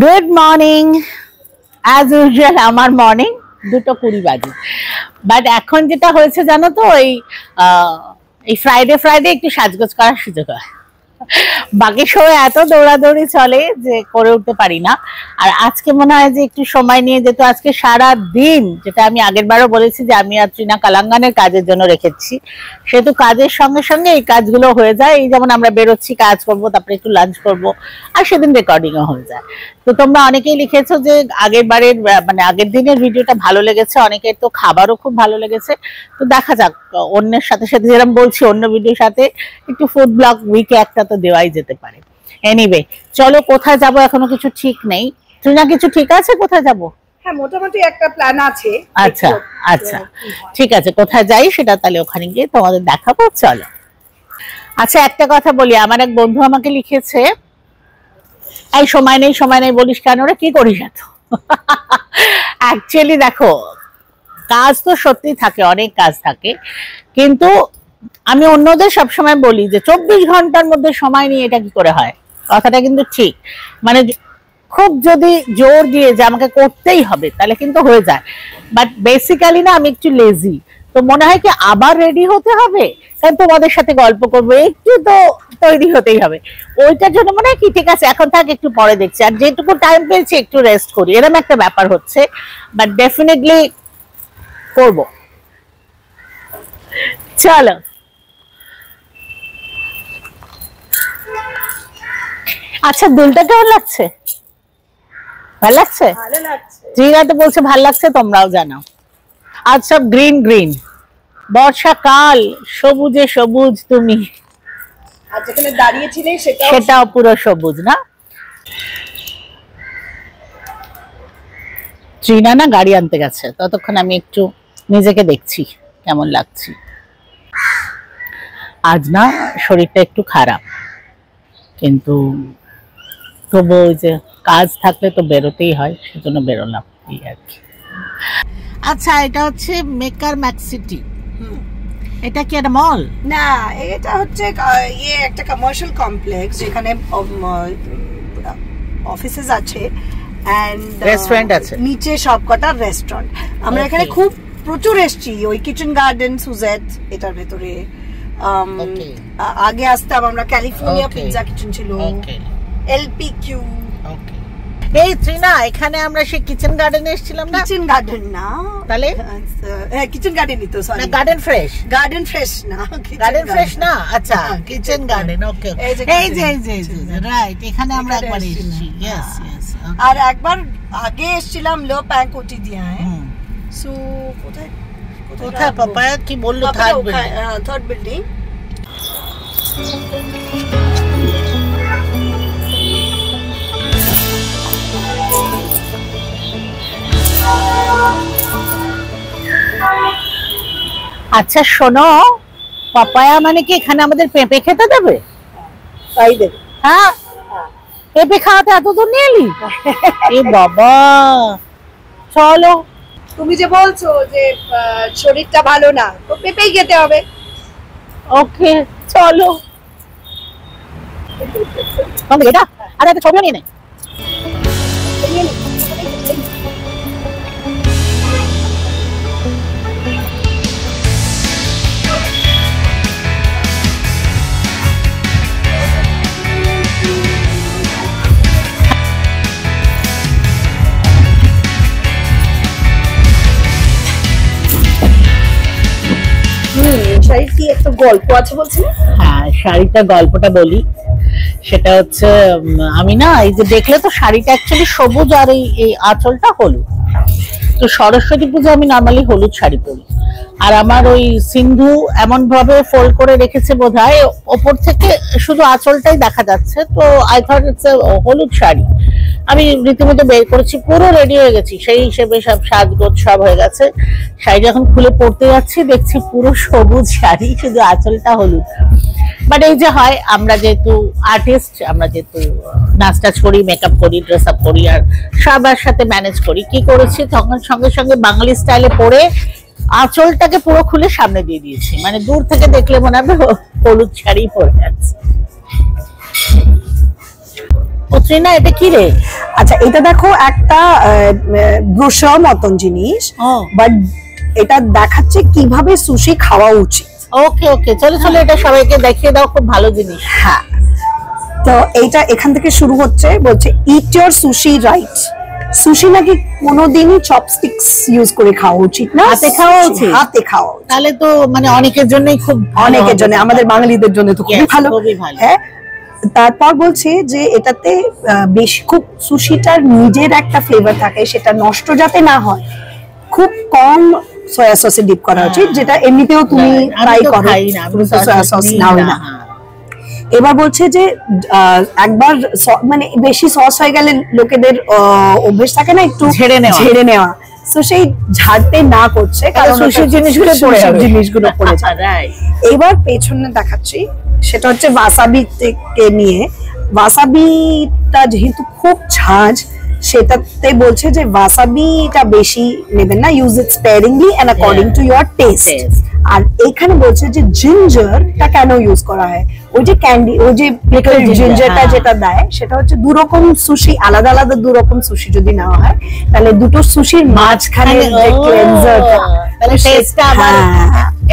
Good morning. As usual আমার morning 2:20 বাজে, but এখন যেটা হয়েছে জানো তো, এই ফ্রাইডে একটু সাজগোজ করার সুযোগ হয়। বাকি সময় এত দৌড়াদৌড়ি চলে যে করে উঠতে পারি না। আর আজকে মনে হয় যে একটু সময় নিয়ে, যেহেতু আজকে সারা দিন, যেটা আমি আগের বারও বলেছি যে আমি আর ট্রিনা কালাঙ্গানের কাজের জন্য রেখেছি, সেহেতু কাজের সঙ্গে সঙ্গে এই কাজগুলো হয়ে যায়। এই যেমন আমরা বেরোচ্ছি, কাজ করবো, তারপরে একটু লাঞ্চ করবো, আর সেদিন রেকর্ডিংও হয়ে যায়। তো তোমরা অনেকেই লিখেছো যে আগের দিনের ভিডিওটা ভালো লেগেছে, অনেকের তো খাবারও খুব ভালো লেগেছে। তো দেখা যাক, অন্যের সাথে সাথে যেরকম বলছি, অন্য ভিডিওর সাথে একটু ফুড ব্লগ উইকে একটা তো দেওয়াই যেতে পারে। এনিওয়ে, চলো কোথায় যাব এখনো কিছু ঠিক নেই। ট্রিনা, কিছু ঠিক আছে কোথায় যাব? হ্যাঁ, মোটামুটি একটা প্ল্যান আছে। আচ্ছা আচ্ছা, ঠিক আছে, কোথায় যাই সেটা তাহলে ওখানে গিয়ে তোমাদের দেখাবো। চলো। আচ্ছা, একটা কথা বলি, আমার এক বন্ধু আমাকে লিখেছে, এই সময় নেই বলিস কেন রে, কি করিস এত? অ্যাকচুয়ালি দেখো, কাজ তো সত্যি থাকে, অনেক কাজ থাকে, কিন্তু আমি অন্যদের সবসময় বলি যে 24 ঘন্টার মধ্যে সময় নিয়ে এটা কি করে হয়। কথাটা কিন্তু ঠিক, মানে খুব যদি জোর দিয়ে যে আমাকে করতেই হবে তাহলে কিন্তু হয়ে যায়। বাট বেসিক্যালি না, আমি একটু লেজি, তো মনে হয় কি আবার রেডি হতে হবে, কারণ তোমাদের সাথে গল্প করবো, একটু তো তৈরি হতেই হবে। ওইটার জন্য মনে হয় কি ঠিক আছে এখন থাক, একটু পরে দেখছি, আর যেটুকু টাইম পেয়েছি একটু রেস্ট করি, এরকম একটা ব্যাপার হচ্ছে। বাট ডেফিনেটলি করবো। চলো। আচ্ছা, দুলটা কেমন লাগছে? ভালো লাগছে? ভালো লাগছে। জিরা তো বলছে ভালো লাগছে, তোমরাও জানাও। আজ সব গ্রিন গ্রিন, বর্ষাকাল, সবুজে সবুজ তুমি। আর যেখানে দাঁড়িয়েছিলে সেটাও পুরো সবুজ না? ট্রিনা না গাড়ি আনতে গেছে, ততক্ষণ আমি একটু নিজেকে দেখছি কেমন লাগছি। আজ না শরীরটা একটু খারাপ, কিন্তু তবু ওই যে কাজ থাকলে তো বেরোতেই হয়, সেজন্য বেরোলাম এই আর কি। আচ্ছা, এটা হচ্ছে মেকার ম্যাক্সিটি। এটা কি একটা মল? না, এটা হচ্ছে একটা কমার্শিয়াল কমপ্লেক্স, যেখানে অফিসেস আছে এন্ড রেস্টুরেন্ট আছে, নিচে সবকটা রেস্টুরেন্ট। আমরা এখানে খুব প্রচুর এসেছি, ওই কিচেন গার্ডেন সুজেট এটার ভেতরে। আগে আসতাম আমরা, ক্যালিফোর্নিয়া পিৎজা কিচেন ছিল, এলপিকিউ। এই ট্রিনা, এখানে আমরা সেই কিচেন গার্ডেনে এসেছিলাম না? কিচেন গার্ডেন না, তাহলে হ্যাঁ কিচেন গার্ডেনই তো, sorry garden fresh. Garden fresh না, গার্ডেন ফ্রেশ না, আচ্ছা কিচেন গার্ডেন। ওকে, এই যে রাইট, এখানে আমরা একবার এসেছি। Yes yes. আর একবার আগে এসেছিলাম লো প্যাং কোটি দিয়া। সো কোথায় পাপায়া কি বললো? Third building. আচ্ছা শোনো, পাপায়া মানে কি এখানে আমাদের পেঁপে খেতে দেবে? তাই দেবে? হ্যাঁ, পেঁপে খাওয়াতে এত দূর নিয়ে এলি? এ বাবা, চলো। তুমি যে বলছো যে শরীরটা ভালো না, তো পেঁপেই খেতে হবে। ওকে, চলো। এটা আরে একটা ছবিও নিয়ে নে। শাড়ির কি একটা গল্প আছে বলছিলে? হ্যাঁ, শাড়িটার গল্পটা বলি। সেটা হচ্ছে, আমি না এই যে দেখলে তো শাড়িটা অ্যাকচুয়ালি সবুজ, আর এই আঁচলটা হলুদ। তো সরস্বতী পুজো আমি নর্মালি হলুদ শাড়ি পরি, আর আমার ওই সিন্ধু এমন ভাবে ফোল্ড করে রেখেছে বোধহয়, ওপর থেকে শুধু আঁচলটাই দেখা যাচ্ছে। তো আই থট ইটস হলুদ শাড়ি। আমি রীতিমতো বের করেছি, পুরো রেডি হয়ে গেছি, সেই হিসেবে সব সাজগোজ সব হয়ে গেছে। শাড়ি যখন খুলে পড়তে যাচ্ছি, দেখছি পুরো সবুজ শাড়ি, শুধু আঁচলটা হলুদ। বাট এই যে হয়, আমরা যেহেতু আর্টিস্ট, আমরা যেহেতু নাচ টাচ করি, মেকআপ করি, ড্রেস আপ করি, আর সবার সাথে ম্যানেজ করি, কি করেছি তখন সঙ্গে সঙ্গে বাঙালি স্টাইলে পরে আঁচলটাকে পুরো খুলে সামনে দিয়ে দিয়েছি, মানে দূর থেকে দেখলে মনে হবে হলুদ শাড়ি পরে আছে। ও ট্রিনা, এটা কি রে? আচ্ছা এটা দেখো একটা ব্রোশার মতন জিনিস, বাট এটা দেখাচ্ছে কিভাবে সুশি খাওয়া উচিত। ওকে ওকে, চলো চলো এটা সবাইকে দেখিয়ে দাও, খুব ভালো জিনিস। হ্যাঁ, তো এইটা এখান থেকে শুরু হচ্ছে, বলছে eat your sushi right. Sushi নাকি কোনোদিনই চপস্টিক্স ইউজ করে খাওয়া উচিত না, হাতে খাওয়া উচিত। হাতে খাওয়া উচিত। তাহলে তো মানে অনেকের জন্যই খুব, অনেকের জন্য, আমাদের বাঙালিদের জন্য তো খুবই ভালো। হ্যাঁ, তারপর বলছে যে এটাতে বেশি খুব সুশিটার নিজের একটা ফ্লেভার থাকে, সেটা নষ্ট যাতে না হয় খুব কম সয়া সসে ডিপ করা উচিত, যেটা এমনিতেও তুমি ট্রাই করো, তুমি তো সয়া সস নাও না। এবার বলছে যে একবার মানে বেশি সস হয়ে গেলে লোকেদের অভ্যেস থাকে না একটু ঝেড়ে নেওয়া, তো সেই ঝাড়তে না করছে, কারণ সুশির জিনিসগুলো পড়ে যায়। এবার পেছনে দেখাচ্ছি, সেটা হচ্ছে ওয়াসাবি থেকে নিয়ে। ওয়াসাবিটা যেহেতু খুব ঝাঁঝ, সেটাতে বলছে যে ওয়াসাবিটা বেশি নেবেন না, use it sparingly and according to your taste. আর এখানে বলছে যে জিঞ্জারটা কেন ইউজ করা হয়, ওই যে ক্যান্ডি, ওই যে পিকল জিঞ্জারটা যেটা দেয়, সেটা হচ্ছে দু রকম সুশি, আলাদা আলাদা দু রকম সুশি যদি নেওয়া হয়, তাহলে দুটো সুশির মাঝখানে যে ক্লেনজারটা, তাহলে টেস্টটা আবার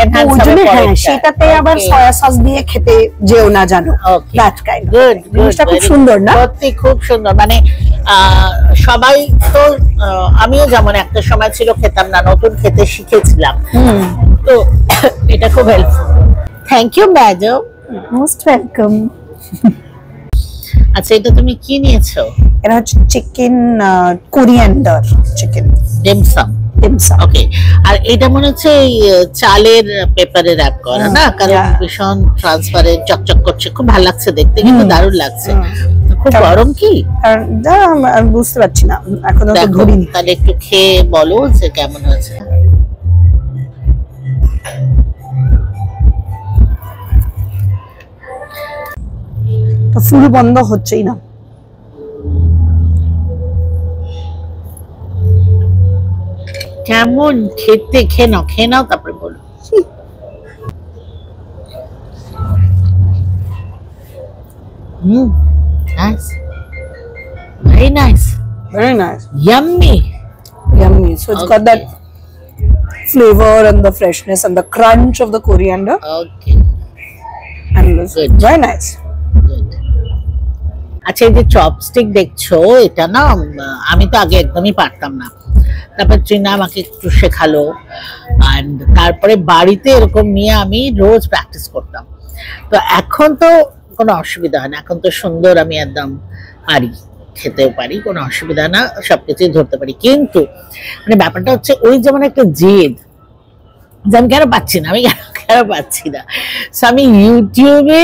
এনহান্স হবে। সেটাতে আবার সয়া সস দিয়ে খেতে যেও না, জানো। দ্যাট কাইন্ড গুড, জিনিসটা খুব সুন্দর না? সত্যি খুব সুন্দর। মানে সবাই তো, আমিও যেমন একটা সময় ছিল খেতাম না, নতুন খেতে শিখেছিলাম, তো এটা খুব helpful. Thank you madam, most welcome. আচ্ছা এটা তুমি কি নিয়েছো? এটা হচ্ছে chicken coriander chicken dim sum. Okay, আর এটা মনে হচ্ছে এই চালের পেপারে র‍্যাপ করা না, কারণ ভীষণ ট্রান্সপারেন্ট, চকচক করছে, খুব ভালো লাগছে দেখতে, কিন্তু দারুণ লাগছে। খুব গরম কি আমি বুঝতে পারছি না, এখনো তো ধরিনি। তাহলে একটু খেয়ে বলো যে কেমন হয়েছে। ফুল বন্ধ হচ্ছেই না। কেমন খেতে, খেয়ে নাও তারপরে বলো। Nice, very nice, very nice, yummy. So it's got that flavor and the freshness and the crunch of the coriander. Okay, and it's very nice. আচ্ছা এই যে চপস্টিক দেখছো, এটা না আমি তো আগে একদমই পারতাম না, তারপর ট্রিনা আমাকে একটু শেখালো, এন্ড তারপরে বাড়িতে এরকম নিয়ে আমি রোজ প্র্যাকটিস করতাম। তো এখন তো কোনো অসুবিধা হয় না, এখন তো সুন্দর আমি একদম পারি, খেতেও পারি, কোনো অসুবিধা না, সবকিছুই ধরতে পারি। কিন্তু মানে ব্যাপারটা হচ্ছে ওই যেমন একটা জেদ, যে আমি কেন পাচ্ছি না, আমি কেন পাচ্ছি না। সো আমি ইউটিউবে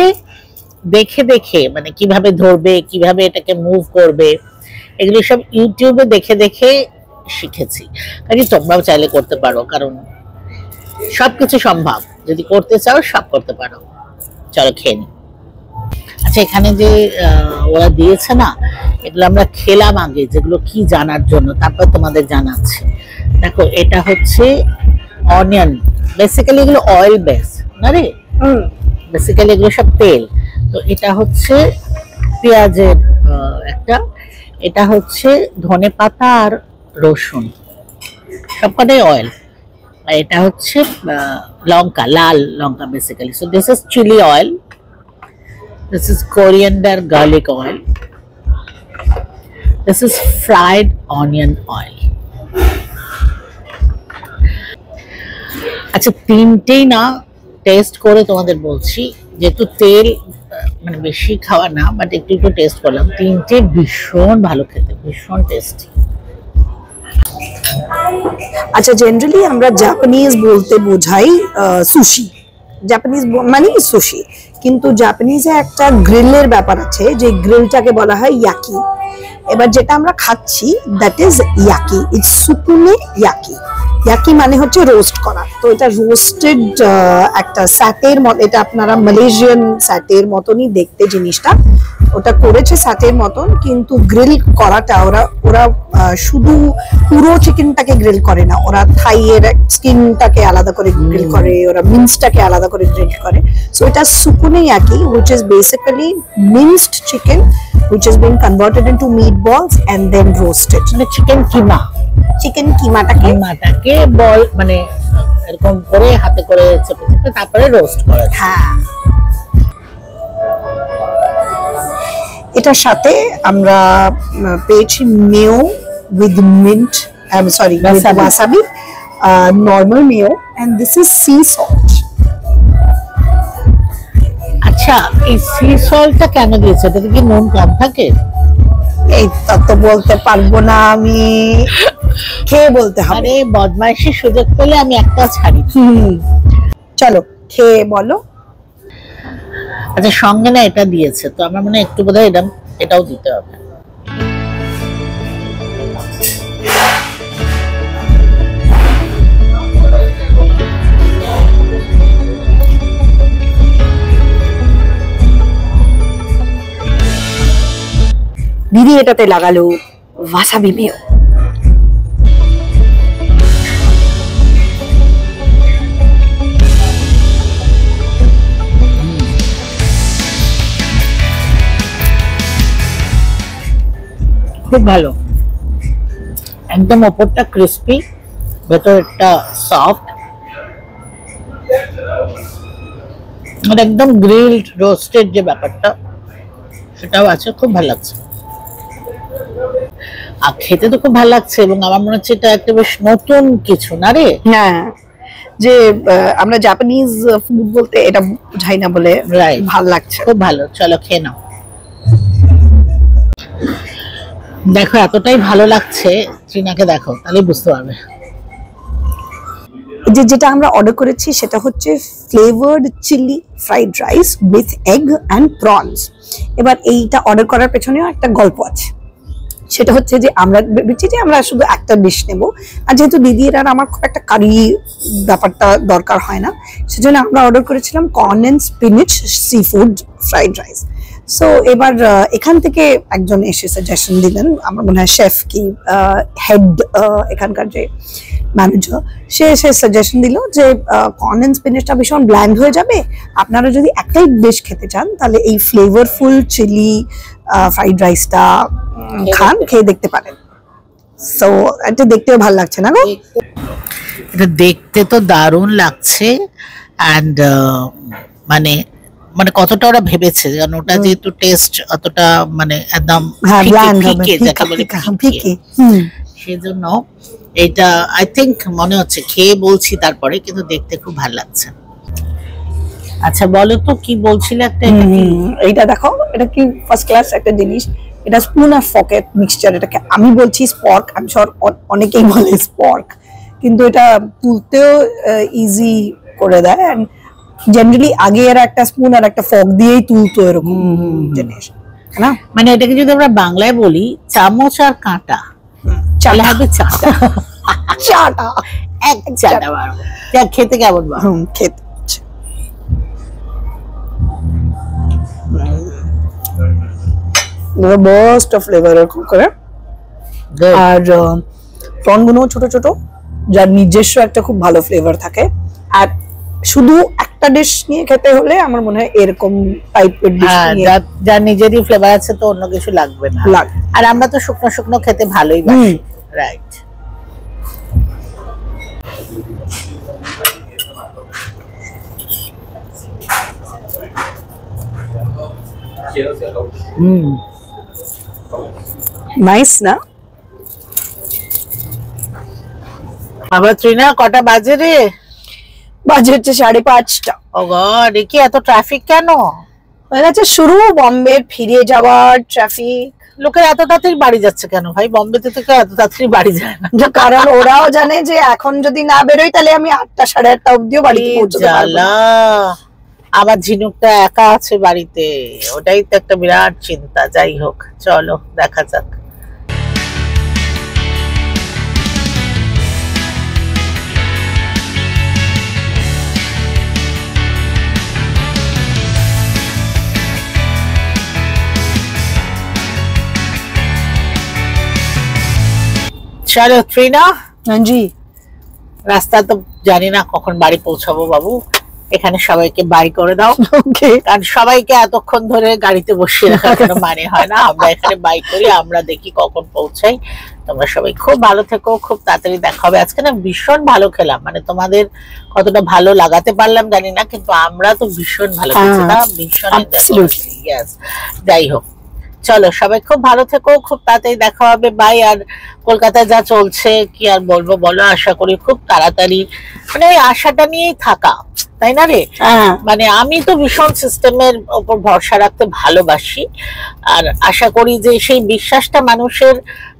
দেখে দেখে, মানে কিভাবে ধরবে, কিভাবে এটাকে মুভ করবে, এগুলো সব ইউটিউবে দেখে দেখে শিখেছি। কাজে তোমরাও চাইলে করতে পারো, কারণ সবকিছু সম্ভব, যদি করতে চাও সব করতে পারো। চলো খেয়ে নি। আচ্ছা এখানে যে ওরা দিয়েছে না, এগুলো আমরা খেলাম আগে, যেগুলো কি জানার জন্য, তারপর তোমাদের জানাচ্ছি। দেখো এটা হচ্ছে অনিয়ন, বেসিক্যালি এগুলো অয়েল বেস না রে, বেসিক্যালি এগুলো সব তেল। তো এটা হচ্ছে পেঁয়াজের একটা, এটা হচ্ছে ধনে পাতা আর রসুন, সবকটাই অয়েল। আর এটা হচ্ছে লঙ্কা, লাল লঙ্কা basically. So this is chilli oil, this is coriander garlic oil, this is fried onion oil. আচ্ছা তিনটেই না টেস্ট করে তোমাদের বলছি, যেহেতু তেল মানে বেশি খাওয়া না, বাট একটু একটু টেস্ট করলাম, তিনটে ভীষণ ভালো খেতে, ভীষণ টেস্টি। আচ্ছা জেনারেলি আমরা জাপানিজ বলতে বোঝাই সুশি, জাপানিজ মানে সুশি, কিন্তু জাপানিজে একটা গ্রিলের ব্যাপার আছে, যে গ্রিলটাকে বলা হয় ইয়াকি। এবার যেটা আমরা খাচ্ছি that is yaki, it's tsukune yaki. Yaki মানে হচ্ছে রোস্ট করা, তো এটা রোস্টেড একটা স্যাটের মত, এটা আপনারা মালয়েশিয়ান স্যাটের মতনই দেখতে জিনিসটা, ওটা করেছে স্যাটের মতন, কিন্তু গ্রিল করাটা ওরা শুধু পুরো চিকেনটাকে গ্রিল করে না, ওরা থাইয়ের স্কিনটাকে আলাদা করে গ্রিল করে, ওরা মিন্সটাকে আলাদা করে গ্রিল করে। সো এটা সুকুনে yaki, which is basically minced chicken which has been converted into meat balls and then roasted. মানে চিকেন কিমা, চিকেন কিমাটাকে বল মানে এরকম করে হাতে করে চেপে চেপে তারপরে রোস্ট করা। হ্যাঁ, এটার সাথে আমরা পেয়েছি Mayo with mint, sorry wasabi, normal Mayo, and this is sea salt. আচ্ছা, এই সি সল্টটা কেন দিয়েছে? এটাতে কি নুন কম থাকে? এই তো বলতে পারবো না আমি, খেয়ে বলতে হবে। আরে বদমাইশির সুযোগ পেলে আমি একটা ছাড়ি। চলো খেয়ে বলো। আচ্ছা, সঙ্গে না এটা দিয়েছে, তো আমার মনে হয় একটু বোধহয় এটাও দিতে হবে। দিদি এটাতে লাগালো ওয়াসাবি মেয়ো। খুব ভালো, একদম ওপরটা ক্রিস্পি, ভেতরটা সফট, আর একদম গ্রিলড রোস্টেড যে ব্যাপারটা সেটাও আছে, খুব ভালো লাগছে। আর খেতে তো খুব ভালো লাগছে, এবং আমার মনে হচ্ছে এটা একটা বেশ নতুন কিছু না রে? হ্যাঁ, যে আমরা জাপানিজ ফুড বলতে এটা বুঝাই না বলে ভালো লাগছে, খুব ভালো। চলো খেয়ে নাও। দেখো এতটাই ভালো লাগছে, ট্রিনাকে দেখো তাহলে বুঝতে পারবে। যেটা আমরা অর্ডার করেছি সেটা হচ্ছে flavoured chilli fried rice with egg and prawns. এবার এইটা অর্ডার করার পেছনেও একটা গল্প আছে, সেটা হচ্ছে যে আমরা ভেবেছি যে আমরা শুধু একটা ডিশ নেব, আর যেহেতু দিদির আর আমার খুব একটা কারি ব্যাপারটা দরকার হয় না, সেজন্য আমরা অর্ডার করেছিলাম corn and spinach sea food fried rice. So এবার এখান থেকে একজন এসে সাজেশন দিলেন, আমার মনে হয় শেফ কি হেড এখানকার যে ম্যানেজার, সে এসে সাজেশন দিল যে কর্ন অ্যান্ড স্পিনিচটা ভীষণ ব্ল্যান্ড হয়ে যাবে, আপনারা যদি একটাই ডিশ খেতে চান তাহলে এই ফ্লেভারফুল চিলি ফ্রাইড রাইসটা খান, খেয়ে দেখতে পারেন। সো এটা দেখতেও ভালো লাগছে না গো? এটা দেখতে তো দারুণ লাগছে, অ্যান্ড মানে মানে কতটা ওরা ভেবেছে, কারণ ওটা যেহেতু টেস্ট অতটা মানে একদম ফিকে, সেজন্য এটা আই থিঙ্ক মনে হচ্ছে, খেয়ে বলছি তারপরে, কিন্তু দেখতে খুব ভালো লাগছে। আচ্ছা বলো তো কি বলছিলে একটা? এইটা দেখো, এটা কি ফার্স্ট ক্লাস একটা জিনিস, এটা স্পুন আর ফকেট মিক্সচার। এটাকে আমি বলছি স্পর্ক, আমি সর অনেকেই বলে স্পর্ক, কিন্তু এটা তুলতেও ইজি করে দেয়। এন্ড জেনারেলি আগে এরা একটা স্পুন আর একটা ফক দিয়েই তুলতো এরকম জিনিস না। মানে এটাকে যদি আমরা বাংলায় বলি চামচ আর কাঁটা, চালে হবে চাটা, চাটা এক চাটা বারো। খেতে কেমন? খেতে burst of flavor এরকম করে, আর প্রনগুলো ছোট ছোট, যার নিজস্ব একটা খুব ভালো ফ্লেভার থাকে। আর শুধু একটা ডিশ নিয়ে খেতে হলে আমার মনে হয় এরকম টাইপের ডিশ নিয়ে, যার নিজেরই ফ্লেভার আছে, তো অন্য কিছু লাগবে না। আর আমরা তো শুকনো শুকনো খেতে ভালোই বাসি, রাইট? নাইস না? আবার ট্রিনা কটা বাজে রে? বাজে হচ্ছে 5:30। ও গড, কি এত ট্রাফিক কেন? হয়ে গেছে শুরু বম্বের ফিরে যাওয়ার ট্রাফিক। লোকের এত তাড়াতাড়ি বাড়ি যাচ্ছে কেন ভাই? বম্বেতে তো কেউ এত তাড়াতাড়ি বাড়ি যায় না। কারণ ওরাও জানে যে এখন যদি না বেরোই তাহলে আমি 8টা 8:30 অবধিও বাড়িতে পৌঁছতে পারবো না। আবার ঝিনুকটা একা আছে বাড়িতে, ওটাই তো একটা বিরাট চিন্তা। যাই হোক, চলো দেখা যাক। চলো ট্রিনা। জি, রাস্তা তো জানি না কখন বাড়ি পৌঁছাবো বাবু, এখানে সবাইকে বাই করে দাও। ওকে, কারণ সবাইকে এতক্ষণ ধরে গাড়িতে বসিয়ে রাখার কোনো মানে হয় না, আমরা এখানে বাই করি, আমরা দেখি কখন পৌঁছাই। তোমরা সবাই খুব ভালো থেকো, খুব তাড়াতাড়ি দেখা হবে। আজকে না ভীষণ ভালো খেলাম, মানে তোমাদের কতটা ভালো লাগাতে পারলাম জানি না, কিন্তু আমরা তো ভীষণ ভালো খেয়েছি না, ভীষণ ইয়েস। যাই হোক, চলো সবাই খুব ভালো থেকো, খুব তাড়াতাড়ি দেখা হবে, বাই। আর কলকাতায় যা চলছে কি আর বলবো বলো, আশা করি খুব তাড়াতাড়ি, মানে ওই আশাটা নিয়েই থাকা, তাই না রে? মানে আমি তো ভীষণ সিস্টেমের উপর ভরসা রাখতে ভালোবাসি, আর আশা করি যে সেই বিশ্বাসটা মানুষের,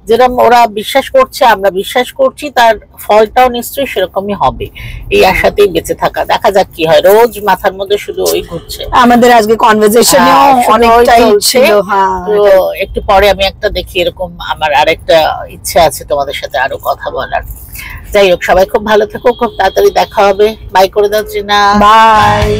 যেরকম ওরা বিশ্বাস করছে আমরা বিশ্বাস করছি, তার ফলটাও নিশ্চয়ই সেরকমই হবে, এই আশাতেই বেঁচে থাকা। দেখা যাক কি হয়, রোজ মাথার মধ্যে শুধু ওই ঘুরছে। আমাদের আজকে কনভারসেশনেও অনেকটাই ছিল। তো একটু পরে আমি একটা দেখি, এরকম আমার আরেকটা ইচ্ছে আছে তোমাদের সাথে আরো কথা বলার। যাই হোক, সবাই খুব ভালো থেকো, খুব তাড়াতাড়ি দেখা হবে, বাই করে দাও জিনা, বাই।